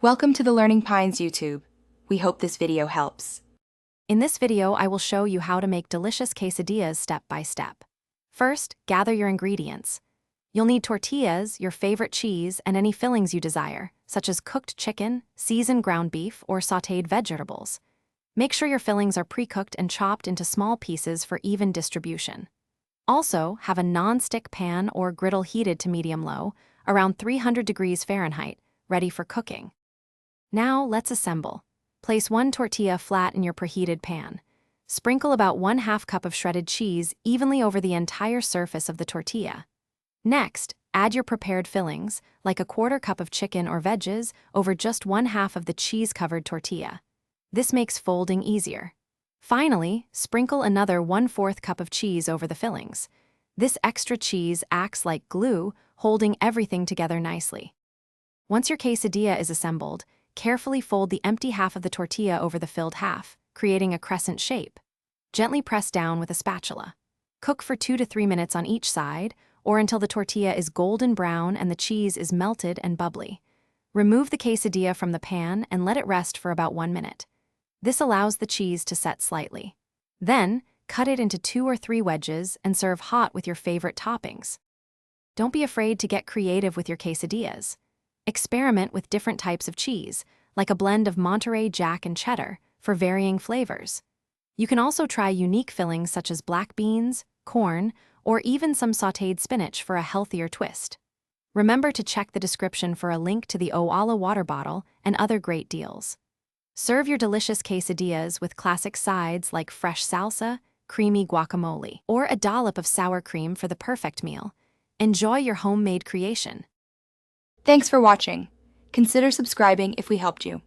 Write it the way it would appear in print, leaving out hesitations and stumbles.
Welcome to the Learning Pines YouTube. We hope this video helps. In this video, I will show you how to make delicious quesadillas step by step. First, gather your ingredients. You'll need tortillas, your favorite cheese, and any fillings you desire, such as cooked chicken, seasoned ground beef, or sautéed vegetables. Make sure your fillings are pre-cooked and chopped into small pieces for even distribution. Also, have a non-stick pan or griddle heated to medium-low, around 300 degrees Fahrenheit, ready for cooking. Now, let's assemble. Place one tortilla flat in your preheated pan. Sprinkle about 1/2 cup of shredded cheese evenly over the entire surface of the tortilla. Next, add your prepared fillings, like a 1/4 cup of chicken or veggies, over just 1/2 of the cheese-covered tortilla. This makes folding easier. Finally, sprinkle another 1/4 cup of cheese over the fillings. This extra cheese acts like glue, holding everything together nicely. Once your quesadilla is assembled, carefully fold the empty half of the tortilla over the filled half, creating a crescent shape. Gently press down with a spatula. Cook for 2 to 3 minutes on each side, or until the tortilla is golden brown and the cheese is melted and bubbly. Remove the quesadilla from the pan and let it rest for about 1 minute. This allows the cheese to set slightly. Then, cut it into 2 or 3 wedges and serve hot with your favorite toppings. Don't be afraid to get creative with your quesadillas. Experiment with different types of cheese, like a blend of Monterey Jack and cheddar, for varying flavors. You can also try unique fillings such as black beans, corn, or even some sautéed spinach for a healthier twist. Remember to check the description for a link to the Owala water bottle and other great deals. Serve your delicious quesadillas with classic sides like fresh salsa, creamy guacamole, or a dollop of sour cream for the perfect meal. Enjoy your homemade creation. Thanks for watching. Consider subscribing if we helped you.